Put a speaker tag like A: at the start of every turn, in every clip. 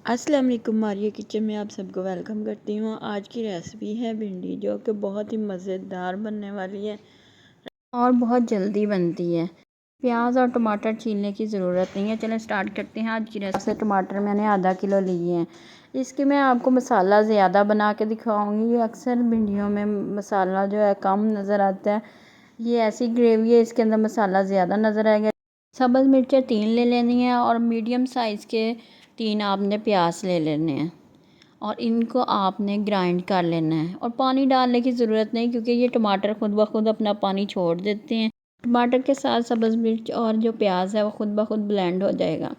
A: अस्सलाम वालेकुम। मारिया किचन में आप सबको वेलकम करती हूँ। आज की रेसिपी है भिंडी, जो कि बहुत ही मज़ेदार बनने वाली है और बहुत जल्दी बनती है। प्याज और टमाटर छीलने की ज़रूरत नहीं है। चलें स्टार्ट करते हैं आज की रेसिपी। टमाटर मैंने आधा किलो लिए हैं। इसके मैं आपको मसाला ज़्यादा बना के दिखाऊँगी। अक्सर भिंडियों में मसाला जो है कम नज़र आता है। ये ऐसी ग्रेवी है, इसके अंदर मसाला ज़्यादा नज़र आएगा। सब्ज़ मिर्चें 3 ले लेनी है और मीडियम साइज़ के 3 आपने प्याज ले लेने हैं और इनको आपने ग्राइंड कर लेना है। और पानी डालने की ज़रूरत नहीं, क्योंकि ये टमाटर खुद ब खुद अपना पानी छोड़ देते हैं। टमाटर के साथ सब्ज़ मिर्च और जो प्याज है वो खुद ब खुद ब्लेंड हो जाएगा।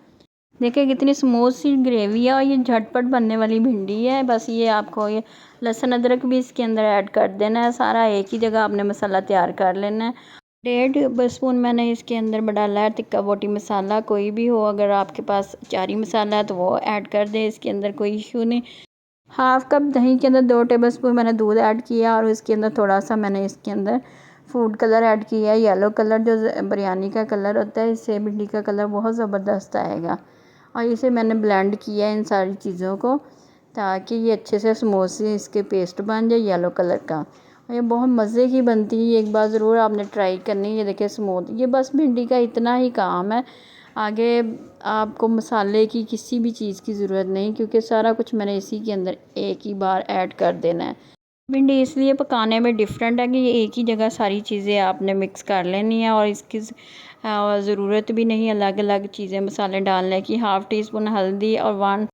A: देखिए कितनी स्मूथ सी ग्रेवी है और ये झटपट बनने वाली भिंडी है। बस ये आपको ये लहसुन अदरक भी इसके अंदर ऐड कर देना है। सारा एक ही जगह आपने मसाला तैयार कर लेना है। 1.5 स्पून मैंने इसके अंदर डाला है टिक्का बोटी मसाला। कोई भी हो, अगर आपके पास चारी मसाला है तो वो ऐड कर दें, इसके अंदर कोई इशू नहीं। हाफ़ कप दही के अंदर 2 टेबल स्पून मैंने दूध ऐड किया और इसके अंदर थोड़ा सा मैंने इसके अंदर फूड कलर ऐड किया है। येलो कलर जो बिरयानी का कलर होता है, इससे भिंडी का कलर बहुत ज़बरदस्त आएगा। और इसे मैंने ब्लेंड किया है इन सारी चीज़ों को, ताकि ये अच्छे से स्मूथ सी इसके पेस्ट बन जाए येलो कलर का। और ये बहुत मज़े की बनती है। एक बार ज़रूर आपने ट्राई करनी है। ये देखिए स्मूथ, ये बस भिंडी का इतना ही काम है। आगे आपको मसाले की किसी भी चीज़ की ज़रूरत नहीं, क्योंकि सारा कुछ मैंने इसी के अंदर एक ही बार ऐड कर देना है। भिंडी इसलिए पकाने में डिफरेंट है कि ये एक ही जगह सारी चीज़ें आपने मिक्स कर लेनी है और इसकी ज़रूरत भी नहीं अलग अलग चीज़ें मसाले डालने की। हाफ़ टी स्पून हल्दी और 1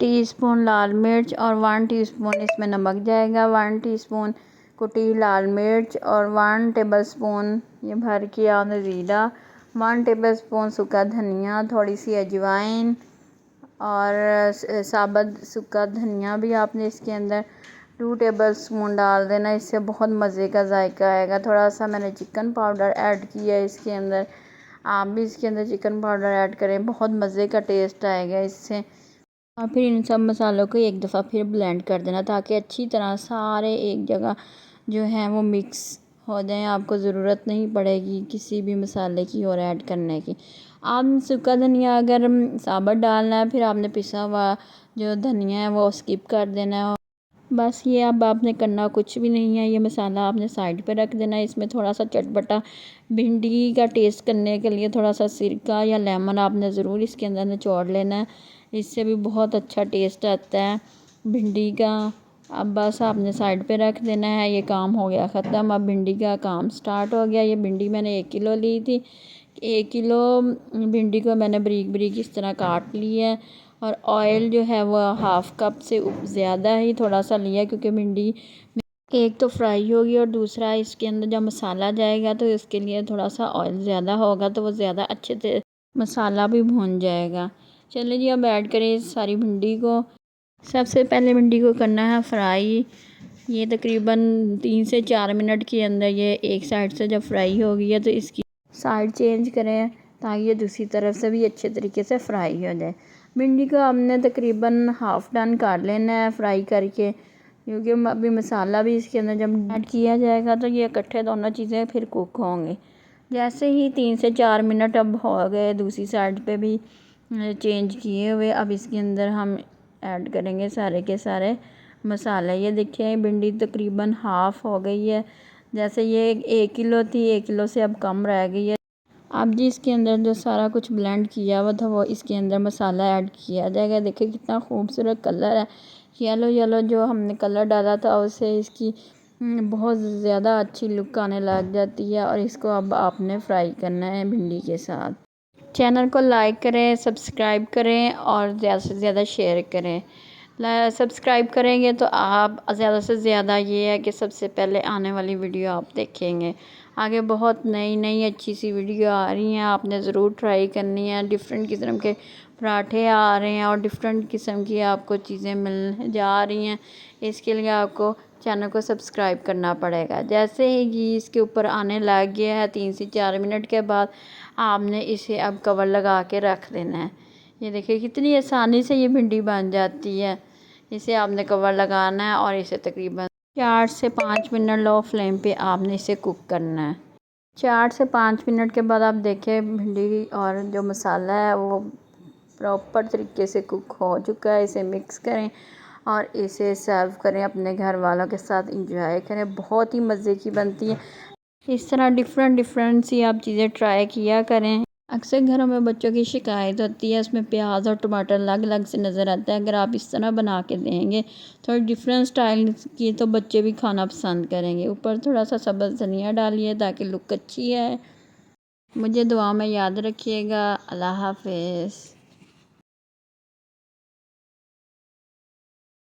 A: टीस्पून लाल मिर्च और 1 टीस्पून इसमें नमक जाएगा। 1 टीस्पून कुटी लाल मिर्च और 1 टेबलस्पून ये भर के आपने ज़ीरा, 1 टेबलस्पून सूखा धनिया, थोड़ी सी अजवाइन और साबुत सूखा धनिया भी आपने इसके अंदर 2 टेबलस्पून डाल देना। इससे बहुत मज़े का जायका आएगा। थोड़ा सा मैंने चिकन पाउडर ऐड किया है इसके अंदर। आप भी इसके अंदर चिकन पाउडर ऐड करें, बहुत मज़े का टेस्ट आएगा इससे। और फिर इन सब मसालों को एक दफ़ा फिर ब्लेंड कर देना, ताकि अच्छी तरह सारे एक जगह जो है वो मिक्स हो जाए। आपको ज़रूरत नहीं पड़ेगी किसी भी मसाले की और ऐड करने की। आप सूखा धनिया अगर साबुत डालना है, फिर आपने पिसा हुआ जो धनिया है वो स्किप कर देना है। बस ये अब आपने करना कुछ भी नहीं है। ये मसाला आपने साइड पे रख देना है। इसमें थोड़ा सा चटपटा भिंडी का टेस्ट करने के लिए थोड़ा सा सिरका या लेमन आपने ज़रूर इसके अंदर निचोड़ लेना है। इससे भी बहुत अच्छा टेस्ट आता है भिंडी का। अब बस आपने साइड पे रख देना है। ये काम हो गया ख़त्म। अब भिंडी का काम स्टार्ट हो गया। ये भिंडी मैंने 1 किलो ली थी। 1 किलो भिंडी को मैंने बारीक बारीक इस तरह काट लिया है। और ऑयल जो है वो हाफ़ कप से ज़्यादा ही थोड़ा सा लिया, क्योंकि भिंडी एक तो फ्राई होगी और दूसरा इसके अंदर जब मसाला जाएगा तो इसके लिए थोड़ा सा ऑयल ज़्यादा होगा, तो वो ज़्यादा अच्छे से मसाला भी भून जाएगा। चलिए जी, अब ऐड करें इस सारी भिंडी को। सबसे पहले भिंडी को करना है फ्राई। ये तकरीबन 3 से 4 मिनट के अंदर ये एक साइड से जब फ्राई हो गई है तो इसकी साइड चेंज करें, ताकि ये दूसरी तरफ से भी अच्छे तरीके से फ्राई हो जाए। भिंडी को हमने तकरीबन हाफ़ डन कर लेना है फ्राई करके, क्योंकि अभी मसाला भी इसके अंदर जब ऐड किया जाएगा तो ये इकट्ठे दोनों चीज़ें फिर कुक होंगी। जैसे ही 3 से 4 मिनट अब हो गए, दूसरी साइड पे भी चेंज किए हुए, अब इसके अंदर हम ऐड करेंगे सारे के सारे मसाले। ये देखिए भिंडी तकरीबन हाफ़ हो गई है। जैसे ये 1 किलो थी, 1 किलो से अब कम रह गई है। अब जी इसके अंदर जो सारा कुछ ब्लेंड किया हुआ था वो इसके अंदर मसाला ऐड किया जाएगा। देखिए कितना खूबसूरत कलर है। येलो येलो जो हमने कलर डाला था उससे इसकी बहुत ज़्यादा अच्छी लुक आने लग जाती है। और इसको अब आपने फ्राई करना है भिंडी के साथ। चैनल को लाइक करें, सब्सक्राइब करें और ज़्यादा से ज़्यादा शेयर करें। सब्सक्राइब करेंगे तो आप ज़्यादा से ज़्यादा ये है कि सबसे पहले आने वाली वीडियो आप देखेंगे। आगे बहुत नई नई अच्छी सी वीडियो आ रही हैं, आपने ज़रूर ट्राई करनी है। डिफरेंट किस्म के पराठे आ रहे हैं और डिफरेंट किस्म की आपको चीज़ें मिल जा रही हैं। इसके लिए आपको चैनल को सब्सक्राइब करना पड़ेगा। जैसे ही घी इसके ऊपर आने लग गया है 3 से 4 मिनट के बाद आपने इसे अब कवर लगा के रख देना है। ये देखिए कितनी आसानी से ये भिंडी बन जाती है। इसे आपने कवर लगाना है और इसे तकरीबन 4 से 5 मिनट लो फ्लेम पे आपने इसे कुक करना है। 4 से 5 मिनट के बाद आप देखें भिंडी और जो मसाला है वो प्रॉपर तरीके से कुक हो चुका है। इसे मिक्स करें और इसे सर्व करें, अपने घर वालों के साथ इंजॉय करें। बहुत ही मज़े की बनती है। इस तरह डिफरेंट सी आप चीज़ें ट्राई किया करें। अक्सर घरों में बच्चों की शिकायत होती है, उसमें प्याज और टमाटर अलग अलग से नज़र आता है। अगर आप इस तरह बना के देंगे थोड़ा डिफरेंट स्टाइल की, तो बच्चे भी खाना पसंद करेंगे। ऊपर थोड़ा सा सब्ज़ धनिया डालिए ताकि लुक अच्छी है। मुझे दुआ में याद रखिएगा। अल्लाह हाफ़िज़।